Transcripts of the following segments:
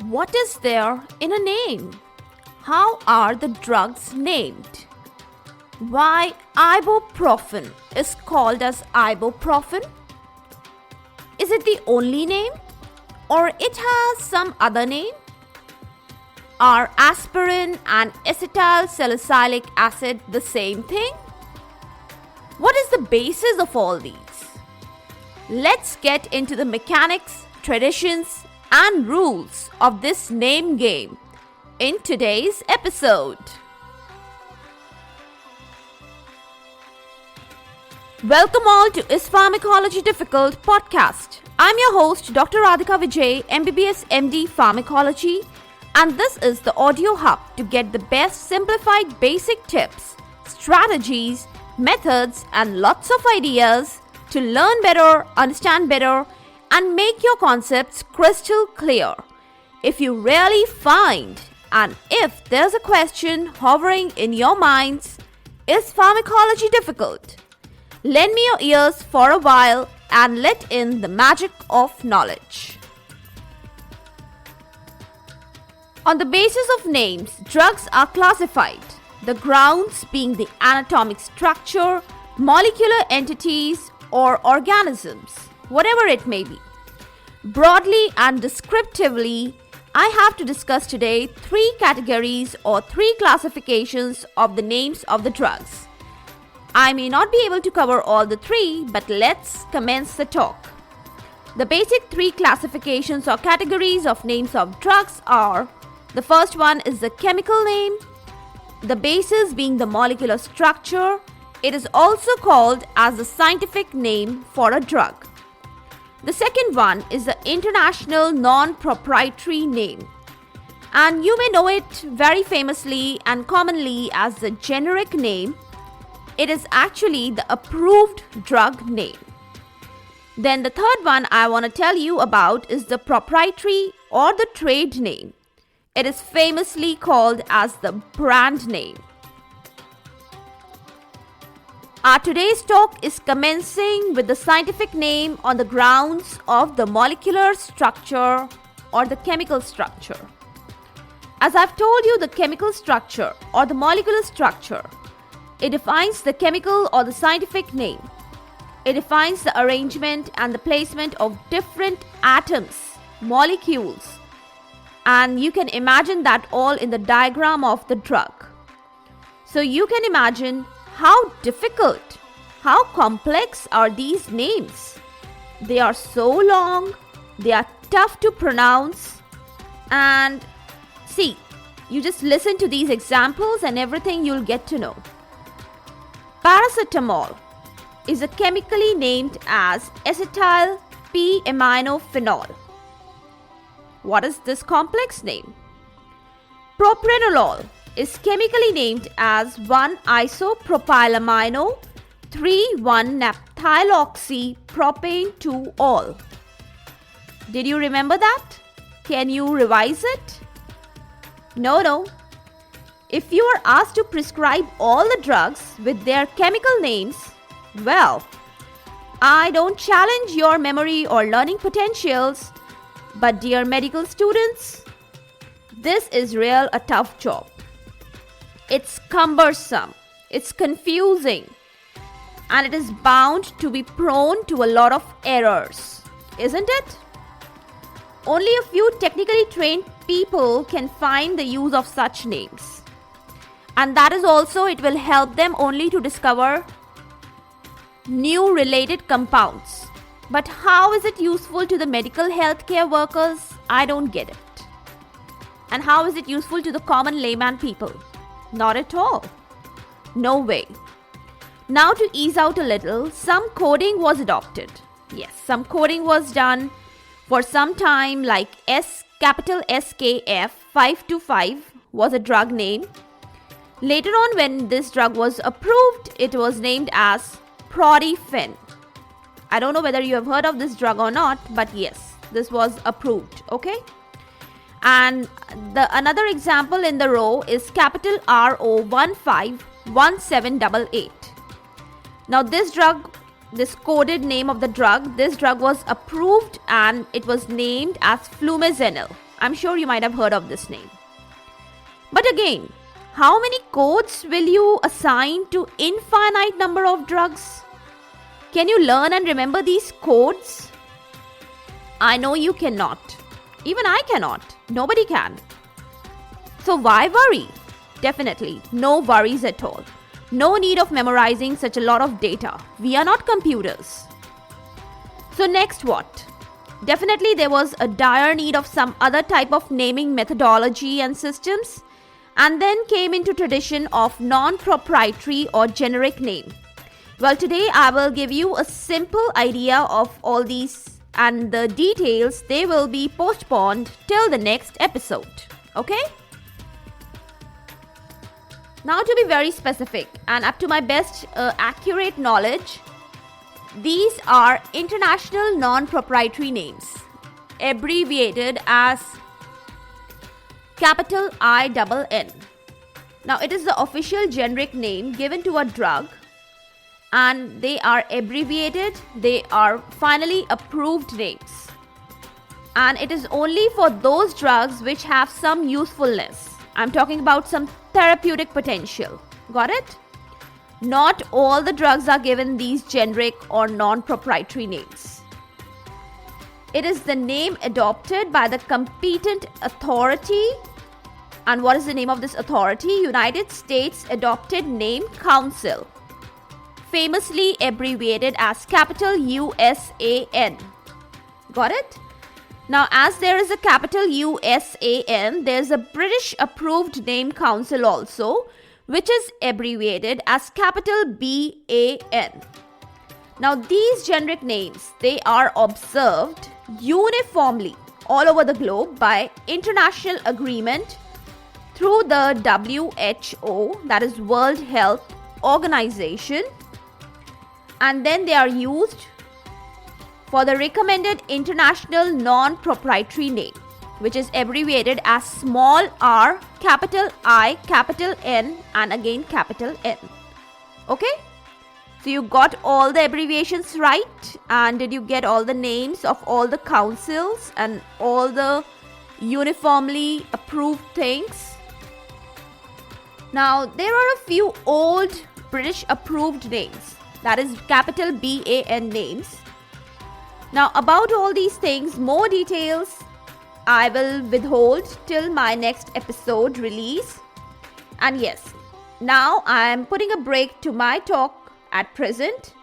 What is there in a name? How are the drugs named? Why ibuprofen is called as ibuprofen? Is it the only name or it has some other name? Are aspirin and acetylsalicylic acid the same thing? What is the basis of all these? Let's get into the mechanics, traditions, and rules of this name game in today's episode. Welcome all to Is Pharmacology Difficult podcast. I'm your host Dr. Radhika Vijay, MBBS MD Pharmacology, and this is the audio hub to get the best simplified basic tips, strategies, methods, and lots of ideas to learn better, understand better, and make your concepts crystal clear. If you really find and if there's a question hovering in your minds, is pharmacology difficult? Lend me your ears for a while and let in the magic of knowledge. On the basis of names, drugs are classified, the grounds being the anatomic structure, molecular entities, or organisms, whatever it may be. Broadly and descriptively, I have to discuss today three categories or three classifications of the names of the drugs. I may not be able to cover all the three, but let's commence the talk. The basic three classifications or categories of names of drugs are: the first one is the chemical name, the basis being the molecular structure. It is also called as the scientific name for a drug. The second one is the international non-proprietary name, and you may know it very famously and commonly as the generic name. It is actually the approved drug name. Then the third one I want to tell you about is the proprietary or the trade name. It is famously called as the brand name. Our today's talk is commencing with the scientific name on the grounds of the molecular structure or the chemical structure. As I've told you, the chemical structure or the molecular structure, it defines the chemical or the scientific name. It defines the arrangement and the placement of different atoms, molecules, and you can imagine that all in the diagram of the drug. So you can imagine how difficult, how complex are these names. They are so long, they are tough to pronounce, and see, you just listen to these examples and everything you'll get to know. Paracetamol is chemically named as acetyl P-aminophenol. What is this complex name? Propranolol is chemically named as 1-isopropylamino 3,1-naphthyloxypropane-2-ol. Did you remember that? Can you revise it? No. If you are asked to prescribe all the drugs with their chemical names, well, I don't challenge your memory or learning potentials, but dear medical students, this is real a tough job. It's cumbersome, it's confusing, and it is bound to be prone to a lot of errors, isn't it? Only a few technically trained people can find the use of such names. And that is also, it will help them only to discover new related compounds. But how is it useful to the medical healthcare workers? I don't get it. And how is it useful to the common layman people? Not at all. No way. Now to ease out a little, some coding was adopted. Yes, some coding was done for some time, like capital SKF 525 was a drug name. Later on, when this drug was approved, it was named as Proprietary. I don't know whether you have heard of this drug or not, but yes, this was approved, okay? And the another example in the row is capital RO151788. Now this drug, this coded name of the drug, this drug was approved and it was named as Flumazenil. I'm sure you might have heard of this name. But again, how many codes will you assign to infinite number of drugs? Can you learn and remember these codes? I know you cannot. Even I cannot. Nobody can. So why worry? Definitely, no worries at all. No need of memorizing such a lot of data. We are not computers. So next what? Definitely there was a dire need of some other type of naming methodology and systems, and then came into tradition of non-proprietary or generic name. Well, today I will give you a simple idea of all these, and the details, they will be postponed till the next episode. Okay? Now to be very specific and up to my best accurate knowledge, these are international non-proprietary names, abbreviated as capital INN. Now it is the official generic name given to a drug, and they are abbreviated, they are finally approved names. And it is only for those drugs which have some usefulness. I'm talking about some therapeutic potential. Got it? Not all the drugs are given these generic or non-proprietary names. It is the name adopted by the competent authority. And what is the name of this authority? United States Adopted Name Council, famously abbreviated as capital USAN. Got it? Now, as there is a capital USAN, there is a British Approved Name Council also, which is abbreviated as capital BAN. Now, these generic names, they are observed uniformly all over the globe by international agreement through the WHO, that is World Health Organization, and then they are used for the recommended international non-proprietary name, which is abbreviated as small r, capital I, capital N, and again capital N. Okay? So you got all the abbreviations right, and did you get all the names of all the councils and all the uniformly approved things? Now, there are a few old British approved names, that is capital BAN names. Now, about all these things, more details I will withhold till my next episode release. And yes, now I am putting a break to my talk at present.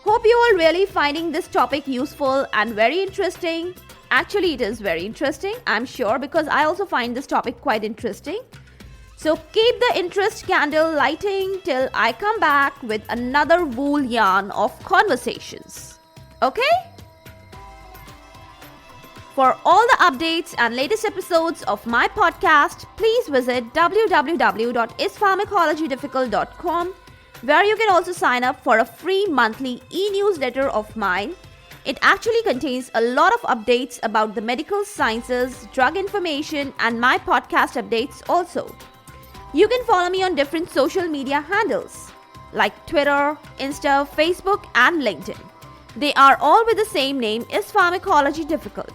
Hope you all really finding this topic useful and very interesting. Actually, it is very interesting, I'm sure, because I also find this topic quite interesting. So keep the interest candle lighting till I come back with another wool yarn of conversations. Okay? For all the updates and latest episodes of my podcast, please visit www.ispharmacologydifficult.com, where you can also sign up for a free monthly e-newsletter of mine. It actually contains a lot of updates about the medical sciences, drug information, and my podcast updates also. You can follow me on different social media handles like Twitter, Insta, Facebook, and LinkedIn. They are all with the same name, Is Pharmacology Difficult?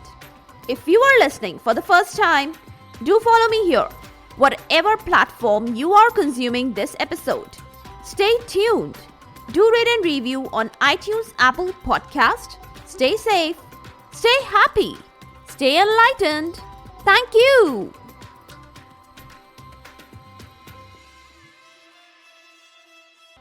If you are listening for the first time, do follow me here, whatever platform you are consuming this episode. Stay tuned. Do rate and review on iTunes, Apple Podcast. Stay safe, stay happy, stay enlightened. Thank you.